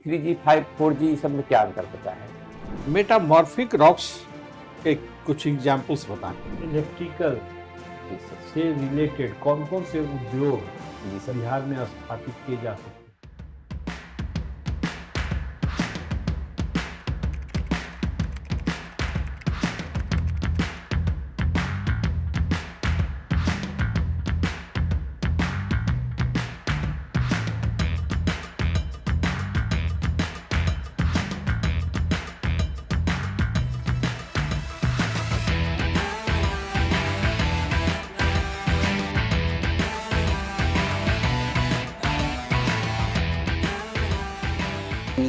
3G, 5, 4G सब में क्या अंतर होता है? मेटामॉर्फिक रॉक्स के कुछ एग्जाम्पल्स बताएं। इलेक्ट्रिकल जी सर। से रिलेटेड कौन कौन से उद्योग जी सर। बिहार में स्थापित किए जा सकते हैं?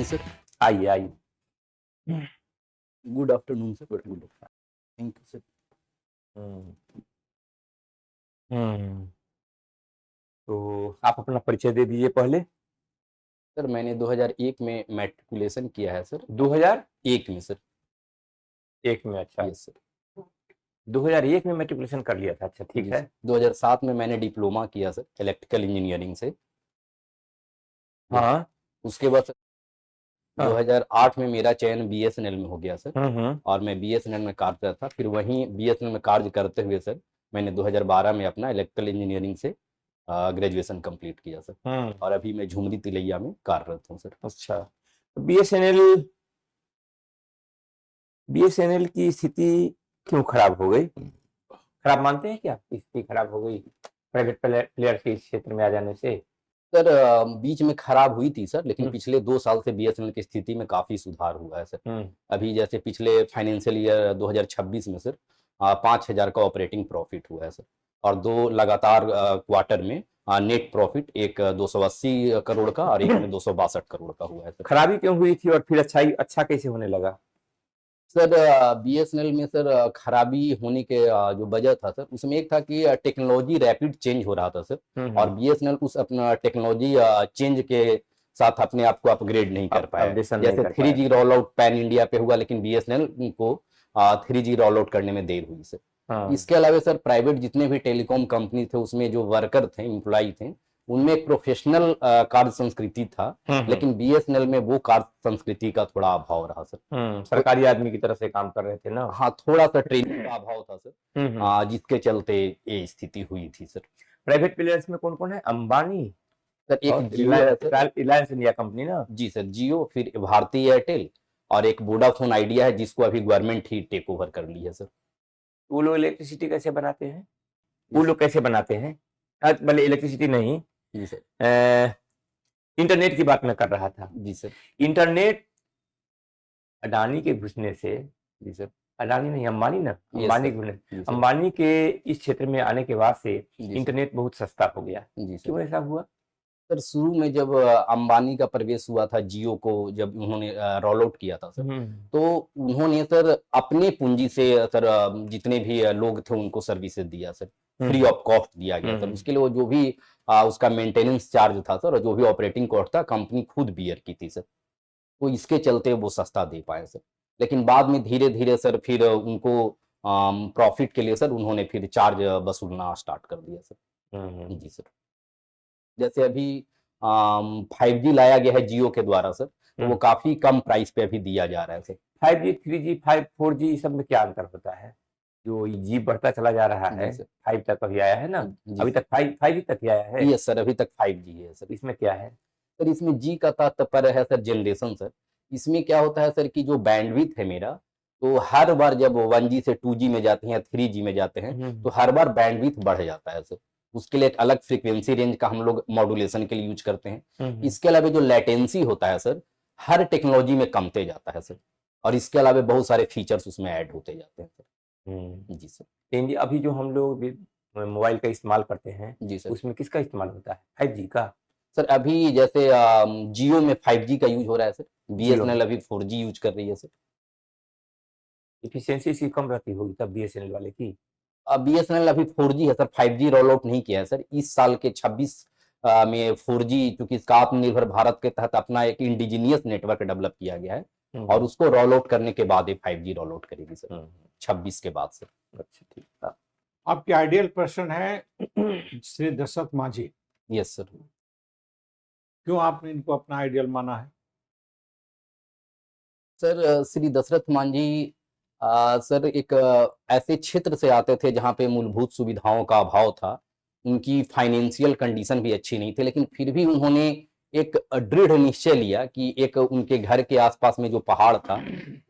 सर आइए आइए। Good afternoon sir. Good thank you sir. तो आप अपना परिचय दे दीजिए पहले। सर मैंने 2001 में मैट्रिकुलेशन किया है सर। 2001 में सर। में? अच्छा, यस सर। 2001 में मैट्रिकुलेशन कर लिया था। अच्छा ठीक है। 2007 में मैंने डिप्लोमा किया सर इलेक्ट्रिकल इंजीनियरिंग से। हाँ। उसके बाद हाँ। 2008 में मेरा चयन बीएसएनएल में हो गया सर। और मैं बीएसएनएल में कार्यरत था। फिर वहीं बीएसएनएल में कार्य करते हुए सर मैंने 2012 में अपना इलेक्ट्रिकल इंजीनियरिंग से ग्रेजुएशन कंप्लीट किया सर। और अभी मैं झुमरी तिलैया में कार्यरत हूँ सर। अच्छा, तो बीएसएनएल की स्थिति क्यों खराब हो गई? खराब मानते हैं क्या स्थिति खराब हो गई प्राइवेट प्लेयर के इस क्षेत्र में आ जाने से? सर बीच में खराब हुई थी सर, लेकिन पिछले 2 साल से बीएसएनएल की स्थिति में काफी सुधार हुआ है सर। अभी जैसे पिछले फाइनेंशियल ईयर 2026 में सर 5,000 का ऑपरेटिंग प्रॉफिट हुआ है सर। और 2 लगातार क्वार्टर में नेट प्रॉफिट एक 280 करोड़ का और एक में 262 करोड़ का हुआ है सर। खराबी क्यों हुई थी और फिर अच्छा कैसे होने लगा? सर बीएसएनएल में सर खराबी होने के जो वजह था सर उसमें एक था कि टेक्नोलॉजी रैपिड चेंज हो रहा था सर। और बीएसएनएल उस अपना टेक्नोलॉजी चेंज के साथ अपने आप को अपग्रेड नहीं कर पाया। जैसे 3G roll out pan India पे हुआ, लेकिन बीएसएनएल को 3G रोल आउट करने में देर हुई सर। इसके अलावा सर प्राइवेट जितने भी टेलीकॉम कंपनी थे उसमें जो वर्कर थे, एम्प्लॉय थे, उनमें एक प्रोफेशनल कार्य संस्कृति था, लेकिन बीएसएनएल में वो कार्य संस्कृति का थोड़ा अभाव रहा सर। सरकारी आदमी की तरह से काम कर रहे थे ना? हाँ, थोड़ा सा ट्रेनिंग का अभाव था सर। जिसके चलते ये स्थिति हुई थी सर। प्राइवेट प्लेयर्स में कौन कौन है? अंबानी सर, एक जियो है सर। रिलायंस इंडिया कंपनी ना? जी सर, जियो, फिर भारतीय एयरटेल और एक वोडाफोन आइडिया है जिसको अभी गवर्नमेंट ही टेक ओवर कर ली है सर। वो लोग इलेक्ट्रिसिटी कैसे बनाते हैं? वो लोग कैसे बनाते हैं? मतलब इलेक्ट्रिसिटी नहीं जी सर, इंटरनेट की बात मैं कर रहा था। जी सर। इंटरनेट अडानी के घुसने से, जी सर, अडानी नहीं अंबानी ना, अंबानी घुसने, सर। अंबानी के इस क्षेत्र में आने के बाद से इंटरनेट बहुत सस्ता हो गया। जी सर। क्यों ऐसा हुआ? सर शुरू में जब अंबानी का प्रवेश हुआ था जियो को, जब उन्होंने रोल आउट किया था सर, तो उन्होंने सर अपने पूंजी से सर जितने भी लोग थे उनको सर्विसेज दिया सर, फ्री ऑफ कॉस्ट दिया गया सर। उसके लिए वो जो भी उसका मेंटेनेंस चार्ज था सर और जो भी ऑपरेटिंग कॉस्ट था कंपनी खुद बियर की थी सर। तो इसके चलते वो सस्ता दे पाए सर। लेकिन बाद में धीरे धीरे सर फिर उनको प्रॉफिट के लिए सर उन्होंने फिर चार्ज वसूलना स्टार्ट कर दिया सर। जी सर। जैसे अभी 5G लाया गया है जियो के द्वारा सर, तो वो काफी कम प्राइस पे अभी दिया जा रहा है सर। 5G, 3G, 5, 4G सब में क्या अंतर होता है? जो जी बढ़ता चला जा रहा है, 5 तक अभी आया है ना? अभी तक 5G तक ही आया है? यस सर, अभी तक 5G है सर। इसमें क्या है सर? इसमें जी का तात्पर्य है सर जनरेशन सर। इसमें क्या होता है सर कि जो बैंडविड्थ है मेरा, तो हर बार जब 1G से 2G में जाते हैं या 3G में जाते हैं तो हर बार बैंडविड्थ बढ़ जाता है सर। उसके लिए एक अलग फ्रीक्वेंसी रेंज का हम लोग मॉड्यूलेशन के लिए यूज करते हैं। इसके अलावा जो लेटेंसी होता है सर हर टेक्नोलॉजी में कमते जाता है सर। और इसके अलावा बहुत सारे फीचर्स उसमें ऐड होते जाते हैं सर। जी सर। अभी जो हम लोग मोबाइल का इस्तेमाल करते हैं, जी सर, उसमें किसका इस्तेमाल होता है? 5G का? सर अभी जैसे जियो में 5G का यूज हो रहा है सर, बीएसएनएल अभी 4G यूज कर रही है सर। इफिशियंसी इसकी कम रहती होगी तब बीएसएनएल वाले की? बीएसएनएल अभी 4G है सर, 5G रोल आउट नहीं किया है सर। इस साल के 26 में 4G, क्योंकि इसका आत्मनिर्भर भारत के तहत अपना एक इंडिजीनियस नेटवर्क डेवलप किया गया है और उसको रोल आउट करने के बाद 5G रोल आउट करेगी सर 26 के बाद सर। अच्छा ठीक है। आपके आइडियल पर्सन है श्री दशरथ मांझी। Yes sir. क्यों आपने इनको अपना आइडियल माना है? सर श्री दशरथ मांझी सर एक ऐसे क्षेत्र से आते थे जहाँ पे मूलभूत सुविधाओं का अभाव था। उनकी फाइनेंशियल कंडीशन भी अच्छी नहीं थी, लेकिन फिर भी उन्होंने एक दृढ़ निश्चय लिया कि एक उनके घर के आसपास में जो पहाड़ था,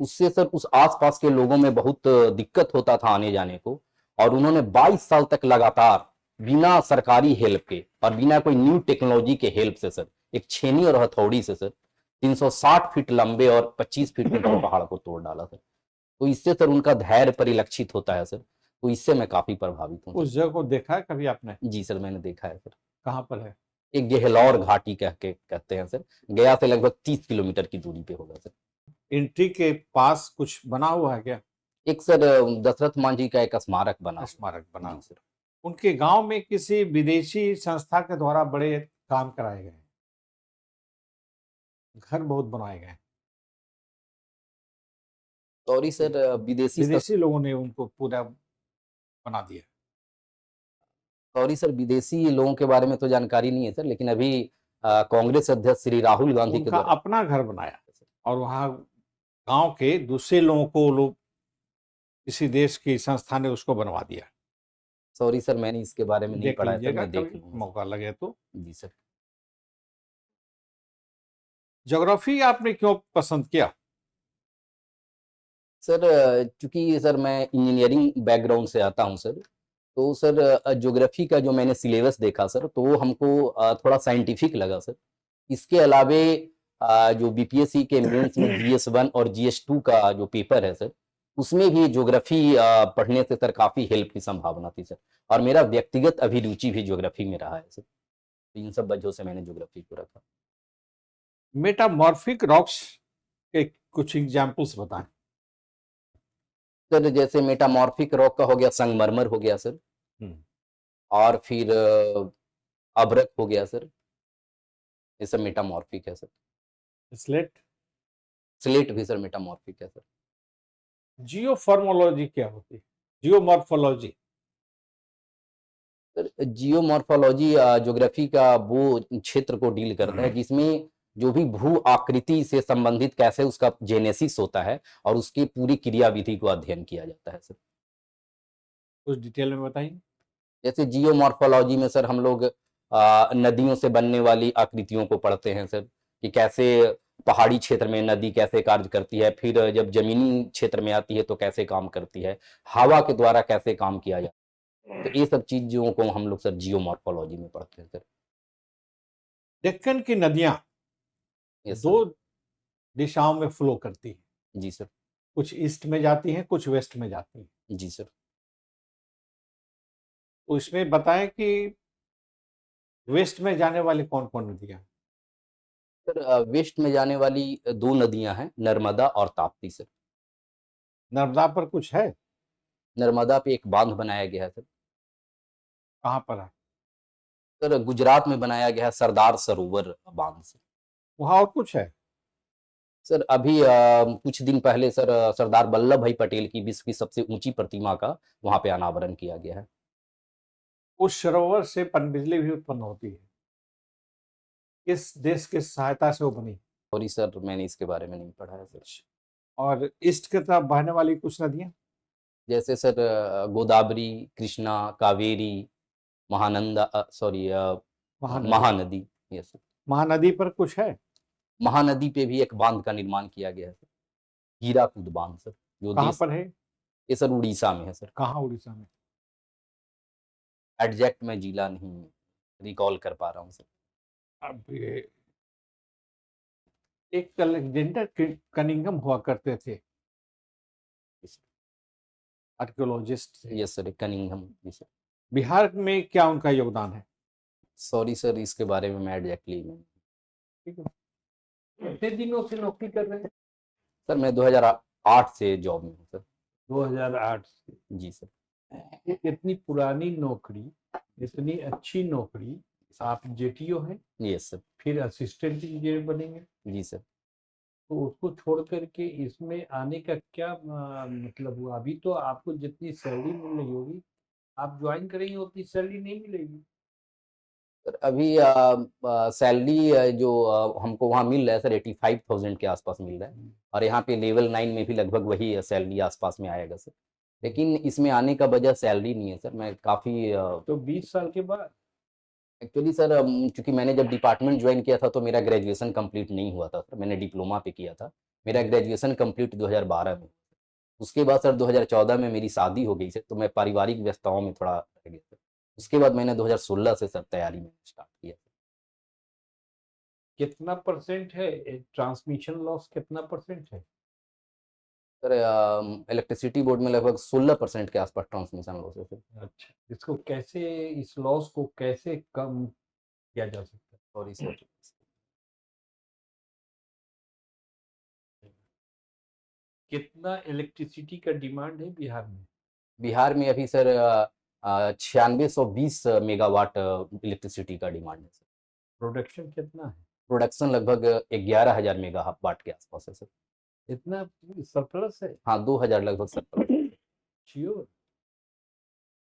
उससे सर उस आसपास के लोगों में बहुत दिक्कत होता था आने जाने को, और उन्होंने 22 साल तक लगातार बिना सरकारी हेल्प के और बिना कोई न्यू टेक्नोलॉजी के हेल्प से सर एक छेनी और हथौड़ी से सर 360 फीट लंबे और 25 फीट ऊंचे पहाड़ को तोड़ डाला सर। तो इससे सर उनका धैर्य परिलक्षित होता है सर, तो इससे मैं काफी प्रभावित हूँ उस सर। जगह को देखा है कभी आपने? जी सर, मैंने देखा है सर। कहाँ पर है? एक गेहलौर घाटी कह के कहते हैं सर, गया से लगभग 30 किलोमीटर की दूरी पे होगा सर। एंट्री के पास कुछ बना हुआ है क्या? एक सर दशरथ मांझी का एक स्मारक बना हुआ स्मारक बना है। हुआ। जी सर। उनके गांव में किसी विदेशी संस्था के द्वारा बड़े काम कराए गए हैं, घर बहुत बनाए गए हैं। सॉरी सर, विदेशी लोगों ने उनको पूरा बना दिया। सॉरी सर, विदेशी लोगों के बारे में तो जानकारी नहीं है सर, लेकिन अभी कांग्रेस अध्यक्ष श्री राहुल गांधी के उनका द्वारा अपना घर बनाया और वहाँ गांव के दूसरे लोगों को लोग किसी देश की संस्था ने उसको बनवा दिया। सॉरी सर, मैंने इसके बारे में नहीं देख पढ़ा है सर, लीजिएगा मैं देख कभी लूंगा। मौका लगे तो। जी सर। ज्योग्राफी आपने क्यों पसंद किया? सर चूंकि सर मैं इंजीनियरिंग बैकग्राउंड से आता हूं सर, तो सर ज्योग्राफी का जो मैंने सिलेबस देखा सर, तो वो हमको थोड़ा साइंटिफिक लगा सर। इसके अलावे जो बीपीएससी के मेंस में जीएस 1 और जीएस 2 का जो पेपर है सर, उसमें भी ज्योग्राफी पढ़ने से सर काफी हेल्प की संभावना थी सर, और मेरा व्यक्तिगत अभिरुचि भी ज्योग्राफी में रहा है सर। तो इन सब वजहों से मैंने ज्योग्राफी को रखा। मेटामॉर्फिक रॉक्स के कुछ एग्जाम्पल्स बताएं। सर जैसे मेटामॉर्फिक रॉक का हो गया, संगमरमर हो गया सर, और फिर अभ्रक हो गया सर, ये सब मेटामॉर्फिक है सर। स्लेट। स्लेट भी सर मेटामॉर्फिक है सर। जियोफॉर्मोलॉजी क्या होती है? जियोमॉर्फोलॉजी। सर जियोमॉर्फोलॉजी ज्योग्राफी का वो क्षेत्र को डील करता है जिसमें जो भी भू आकृति से संबंधित कैसे उसका जेनेसिस होता है और उसकी पूरी क्रियाविधि को अध्ययन किया जाता है सर। कुछ डिटेल में बताइए। जैसे जियोमॉर्फोलॉजी में सर हम लोग नदियों से बनने वाली आकृतियों को पढ़ते हैं सर, कि कैसे पहाड़ी क्षेत्र में नदी कैसे कार्य करती है, फिर जब जमीनी क्षेत्र में आती है तो कैसे काम करती है, हवा के द्वारा कैसे काम किया जाता है। तो ये सब चीजों को हम लोग सर जियोमॉर्फोलॉजी में पढ़ते हैं सर। डेक्कन की नदियां यस दो सर। दिशाओं में फ्लो करती हैं, जी सर। कुछ ईस्ट में जाती हैं, कुछ वेस्ट में जाती हैं। जी सर। तो इसमें बताएं कि वेस्ट में जाने वाली कौन कौन नदियां हैं? सर वेस्ट में जाने वाली 2 नदियां हैं, नर्मदा और ताप्ती सर। नर्मदा पर कुछ है? नर्मदा पे एक बांध बनाया गया है सर। कहाँ पर है? सर गुजरात में बनाया गया है, सरदार सरोवर बांध सर। वहाँ और कुछ है? सर अभी कुछ दिन पहले सर सरदार वल्लभ भाई पटेल की विश्व की सबसे ऊंची प्रतिमा का वहां पे अनावरण किया गया है। उस सरोवर से पनबिजली भी उत्पन्न होती है। किस देश की सहायता से वो बनी? सॉरी सर, मैंने इसके बारे में नहीं पढ़ा है सर। और ईस्ट की तरफ बहने वाली कुछ नदियां? जैसे sir Godavari, Krishna, Kaveri, Mahananda, sorry Mahanadi. Yes sir. Mahanadi पर कुछ है? महानदी पे भी एक बांध का निर्माण किया गया है सर, हीराकुद बांध सर, जो कहाँ देश पर है? ये सर उड़ीसा में है सर। कहाँ उड़ीसा में? एग्जैक्ट मैं जिला नहीं रिकॉल कर पा रहा हूँ सर। अब ये एक अलेक्जेंडर कनिंघम हुआ करते थे, आर्कियोलॉजिस्ट थे। Yes sir, Cunningham. जी सर। बिहार में क्या उनका योगदान है? सॉरी सर, इसके बारे में मैं एग्जैक्टली नहीं। ठीक है। कितने दिनों से नौकरी कर रहे हैं? सर मैं 2008 से जॉब में हूँ सर। 2008 से। जी सर। इतनी पुरानी नौकरी, इतनी अच्छी नौकरी, आप जेटीओ हैं, यस सर। फिर असिस्टेंट इंजीनियर बनेंगे, जी सर। तो उसको छोड़ करके इसमें आने का क्या मतलब हुआ? अभी तो आपको जितनी सैलरी मिल रही होगी, आप ज्वाइन करेंगे उतनी सैलरी नहीं मिलेगी। सर अभी सैलरी जो हमको वहाँ मिल रहा है सर 85,000 के आसपास मिल रहा है, और यहाँ पे लेवल 9 में भी लगभग वही सैलरी आसपास में आएगा सर। लेकिन इसमें आने का वजह सैलरी नहीं है सर, मैं काफ़ी तो 20 साल के बाद एक्चुअली सर चूँकि मैंने जब डिपार्टमेंट ज्वाइन किया था तो मेरा ग्रेजुएशन कंप्लीट नहीं हुआ था सर, मैंने डिप्लोमा पे किया था। मेरा ग्रेजुएशन कंप्लीट 2012 में। उसके बाद सर 2014 में मेरी शादी हो गई सर, तो मैं पारिवारिक व्यस्तताओं में थोड़ा रह गया सर। उसके बाद मैंने 2016 से सर तैयारी में स्टार्ट किया। कितना परसेंट है ट्रांसमिशन लॉस, कितना परसेंट है? सर इलेक्ट्रिसिटी बोर्ड में लगभग 16% के आसपास ट्रांसमिशन लॉस है सर। अच्छा, इसको कैसे, इस लॉस को कैसे कम किया जा सकता है? और इस वजह से कितना इलेक्ट्रिसिटी का डिमांड है बिहार में? बिहार में अभी सर 9620 मेगावाट इलेक्ट्रिसिटी का डिमांड है सर। प्रोडक्शन कितना है? प्रोडक्शन लगभग 11,000 मेगावाट के आसपास है सर। इतना सरप्लस है? हाँ 2000 लगभग सर। श्योर?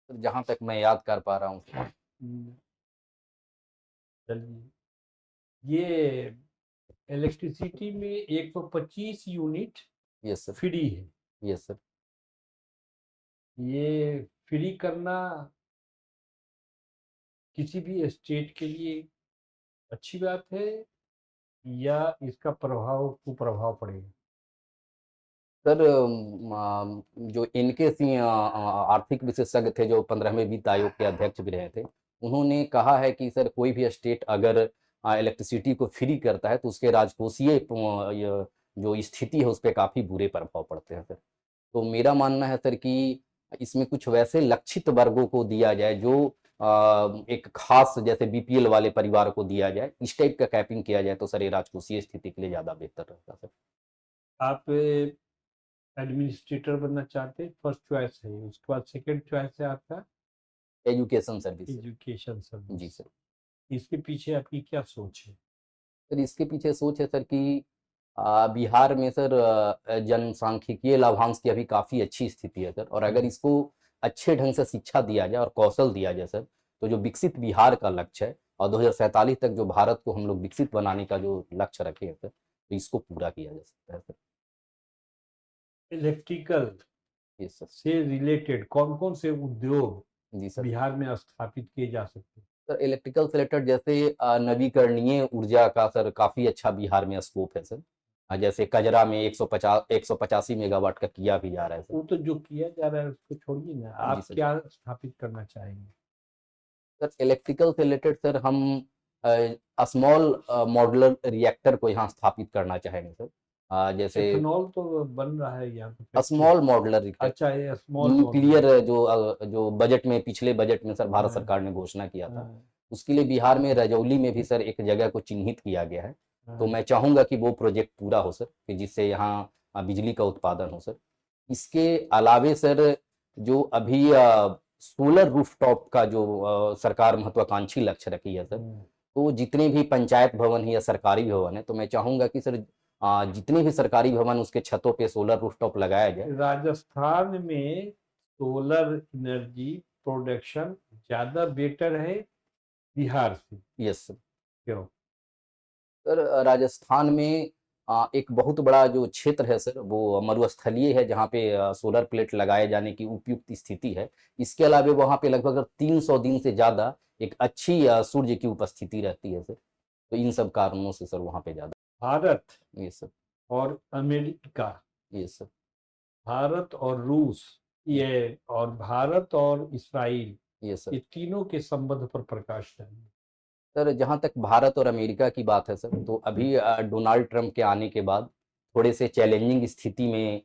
जहाँ तक मैं याद कर पा रहा हूँ। चलिए, ये इलेक्ट्रिसिटी में 125 यूनिट यस सर। फ्री है। Yes sir. ये फ्री करना किसी भी स्टेट के लिए अच्छी बात है या इसका कुप्रभाव पड़ेगा? सर जो इनके आर्थिक विशेषज्ञ थे जो 15वें वित्त आयोग के अध्यक्ष भी रहे थे, उन्होंने कहा है कि सर कोई भी स्टेट अगर इलेक्ट्रिसिटी को फ्री करता है तो उसके राजकोषीय जो स्थिति है उस पर काफ़ी बुरे प्रभाव पड़ते हैं सर। तो मेरा मानना है सर कि इसमें कुछ वैसे लक्षित वर्गों को दिया जाए जो एक खास जैसे बीपीएल वाले परिवार को दिया जाए, इस टाइप का कैपिंग किया जाए तो सर ये राजकोषीय स्थिति के लिए ज़्यादा बेहतर रहता सर। आप एडमिनिस्ट्रेटर बनना चाहते हैं, फर्स्ट चॉइस है, उसके बाद सेकंड चॉइस है आपका एजुकेशन सर्विस। Education service. जी सर। इसके पीछे आपकी क्या सोच है? सर इसके पीछे सोच है सर कि बिहार में सर जनसांख्यिकीय लाभांश की अभी काफ़ी अच्छी स्थिति है सर, और अगर इसको अच्छे ढंग से शिक्षा दिया जाए और कौशल दिया जाए सर, तो जो विकसित बिहार का लक्ष्य है और 2047 तक जो भारत को हम लोग विकसित बनाने का जो लक्ष्य रखे हैं सर, तो इसको पूरा किया जा सकता है सर। Electrical yes sir. से रिलेटेड कौन कौन से उद्योग जी सर। बिहार में स्थापित किए जा सकते हैं? सर इलेक्ट्रिकल से रिलेटेड जैसे नवीकरणीय ऊर्जा का सर काफ़ी अच्छा बिहार में स्कोप है सर। जैसे कजरा में 185 मेगावाट का किया भी जा रहा है सर। वो तो जो किया जा रहा है उसको छोड़िए ना, आप सर। क्या स्थापित करना चाहेंगे? सर इलेक्ट्रिकल से रिलेटेड सर हम स्मॉल मॉडुलर रिएक्टर को यहाँ स्थापित करना चाहेंगे सर। जैसे इथेनॉल तो बन रहा है यहाँ पे। Small modular reactor. अच्छा, ये स्मॉल न्यूक्लियर जो बजट में पिछले बजट में सर भारत हाँ। सरकार ने घोषणा किया था, हाँ, उसके लिए बिहार में रजौली में भी सर एक जगह को चिन्हित किया गया है। तो हाँ। मैं चाहूँगा कि वो प्रोजेक्ट पूरा हो सर, कि जिससे यहाँ बिजली का उत्पादन हो सर। इसके अलावे सर जो अभी सोलर रूफटॉप का जो सरकार महत्वाकांक्षी लक्ष्य रखी है सर, तो जितने भी पंचायत भवन है या सरकारी भवन है, तो मैं चाहूँगा कि सर जितने भी सरकारी भवन उसके छतों पे सोलर रूफटॉप लगाया जाए। राजस्थान में सोलर एनर्जी प्रोडक्शन ज्यादा बेटर है बिहार से? Yes sir. क्यों? सर राजस्थान में एक बहुत बड़ा जो क्षेत्र है सर वो मरुस्थलीय है, जहाँ पे सोलर प्लेट लगाए जाने की उपयुक्त स्थिति है। इसके अलावा वहाँ पे लगभग 300 दिन से ज़्यादा एक अच्छी सूर्य की उपस्थिति रहती है सर, तो इन सब कारणों से सर वहाँ पे ज़्यादा। भारत ये सर। और अमेरिका, ये सर। भारत और रूस, ये और भारत और इसराइल, ये सर। ये तीनों के संबंध पर प्रकाश डालिए। सर जहाँ तक भारत और अमेरिका की बात है सर, तो अभी डोनाल्ड ट्रंप के आने के बाद थोड़े से चैलेंजिंग स्थिति में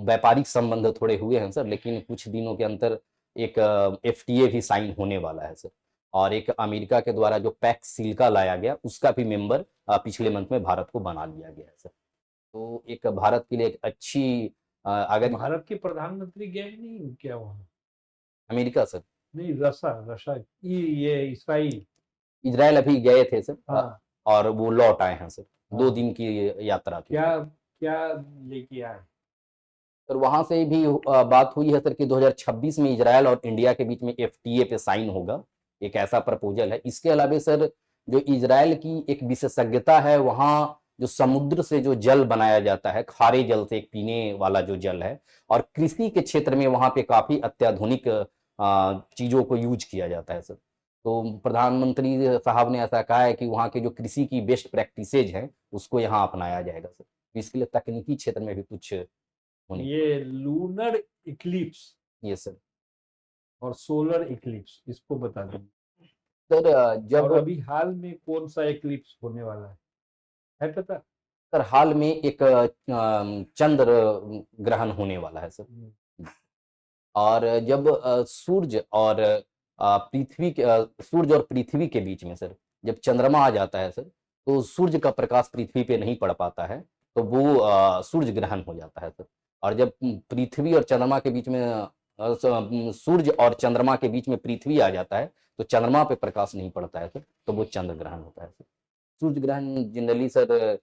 व्यापारिक संबंध थोड़े हुए हैं सर, लेकिन कुछ दिनों के अंदर एक FTA भी साइन होने वाला है सर, और एक अमेरिका के द्वारा जो पैक्स सिल्का लाया गया उसका भी मेंबर पिछले मंथ में भारत को बना लिया गया है सर। तो एक भारत के लिए एक अच्छी अगर भारत के प्रधानमंत्री गए नहीं क्या वहाँ? अमेरिका सर नहीं, रशा ये इसराइल। इजराइल अभी गए थे सर। हाँ। और वो लौट आए हैं सर। हाँ। 2 दिन की यात्रा थी। क्या क्या लेके आए? सर वहां से भी बात हुई है सर कि 2026 में इजराइल और इंडिया के बीच में FTA पे साइन होगा, एक ऐसा प्रपोजल है। इसके अलावा सर जो इजराइल की एक विशेषज्ञता है, वहाँ जो समुद्र से जो जल बनाया जाता है, खारे जल से एक पीने वाला जो जल है, और कृषि के क्षेत्र में वहाँ पे काफी अत्याधुनिक चीजों को यूज किया जाता है सर। तो प्रधानमंत्री साहब ने ऐसा कहा है कि वहाँ के जो कृषि की बेस्ट प्रैक्टिसेज हैं उसको यहाँ अपनाया जाएगा सर। तो इसके लिए तकनीकी क्षेत्र में भी कुछ होने ये लूनर इक्लिप्स ये सर। और सोलर इक्लिप्स इसको बता दीजिए। सर और जब अभी हाल में कौन सा इक्लिप्स होने वाला है पता? सर हाल में एक चंद्र ग्रहण होने वाला है सर। और जब सूर्य और सूर्य और पृथ्वी के बीच में सर जब चंद्रमा आ जाता है सर, तो सूर्य का प्रकाश पृथ्वी पे नहीं पड़ पाता है, तो वो सूर्य ग्रहण हो जाता है सर। और जब पृथ्वी और चंद्रमा के बीच में सूर्य और चंद्रमा के बीच में पृथ्वी आ जाता है, तो चंद्रमा पे प्रकाश नहीं पड़ता है सर, तो वो चंद्र ग्रहण होता है सर। सूर्य ग्रहण जनरली सर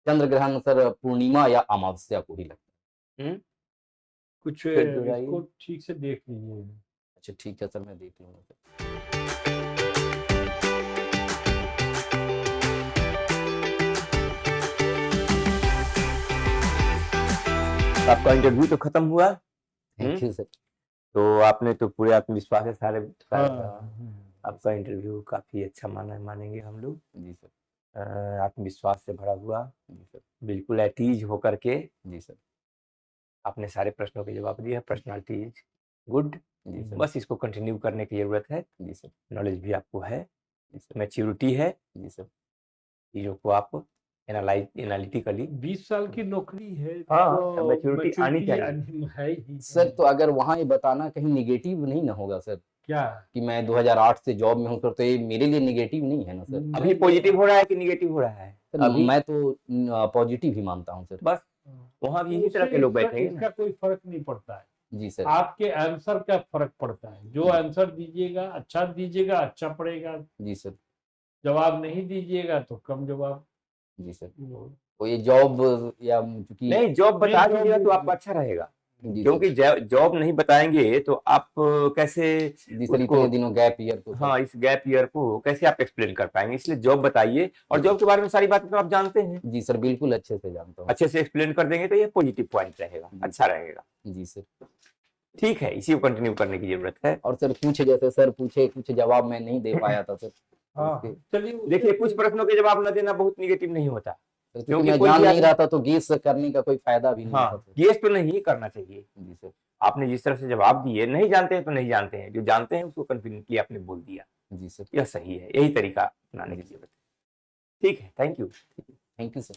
चंद्र ग्रहण सर पूर्णिमा या अमावस्या को ही लगता है। कुछ फिर दोहराइए। इसको ठीक से देख लीजिए। अच्छा ठीक है सर, मैं देख लूंगा सर। आपका इंटरव्यू तो खत्म हुआ, थैंक यू सर। तो आपने तो पूरे आत्मविश्वास से सारे हाँ, आपका इंटरव्यू काफी अच्छा मानेंगे हम लोग। जी सर। आत्मविश्वास से भरा हुआ, जी सर। बिल्कुल एटीज होकर के जी सर। आपने सारे प्रश्नों के जवाब दिए। पर्सनालिटी इज गुड, जी सर। बस इसको कंटिन्यू करने की जरूरत है। जी सर। नॉलेज भी आपको है, जी सर। मैच्योरिटी है, जी सर। चीजों को आप एनालिटिकली 20 साल की नौकरी है हाँ, तो मैच्योरिटी आनी चाहिए। है ही सर तो अगर वहाँ ये बताना कहीं निगेटिव नहीं ना होगा सर क्या कि मैं 2008 से जॉब में हूँ सर, तो ये मेरे लिए निगेटिव नहीं है ना सर। अभी पॉजिटिव हो रहा है कि निगेटिव हो रहा है? सर अभी मैं तो पॉजिटिव ही मानता हूँ सर। बस वहां भी यही तरह के लोग बैठेंगे ना। इसका कोई फर्क नहीं पड़ता है। जी सर। आपके आंसर का फर्क पड़ता है। जो आंसर दीजिएगा अच्छा पड़ेगा। जी सर। जवाब नहीं दीजिएगा तो कम जवाब। जी सर। तो ये जॉब या चूंकि नहीं, जॉब बता नहीं, दीजिएगा जॉब तो आपका अच्छा रहेगा, जी क्योंकि जॉब नहीं बताएंगे तो आप कैसे जी सर उसको- इतने दिनों गैप ईयर को सर। हाँ, इस गैप ईयर को कैसे आप एक्सप्लेन कर पाएंगे? इसलिए जॉब बताइए, और जॉब के बारे में सारी बातें तो आप जानते हैं, जी सर बिल्कुल अच्छे से जानता हूँ। अच्छे से एक्सप्लेन कर देंगे तो ये पॉजिटिव पॉइंट रहेगा, अच्छा रहेगा। जी सर। ठीक है, इसी को कंटिन्यू करने की जरूरत है। और सर पूछे जैसे सर पूछे कुछ जवाब मैं नहीं दे पाया था सर। हाँ, चलिए देखिए, कुछ प्रश्नों के जवाब न देना बहुत निगेटिव नहीं होता, क्योंकि क्योंकि मैं कोई जान भी नहीं आदमी- रहा था तो गेस करने का कोई फायदा भी नहीं था हाँ, सर। गेस तो नहीं करना चाहिए। जी सर। आपने जिस तरह से जवाब दिए, नहीं जानते हैं तो नहीं जानते हैं, जो जानते हैं उसको कॉन्फिडेंटली आपने बोल दिया, जी सर। यह सही है। यही तरीका अपनाने की जरूरत है। ठीक है, thank you. Thank you sir.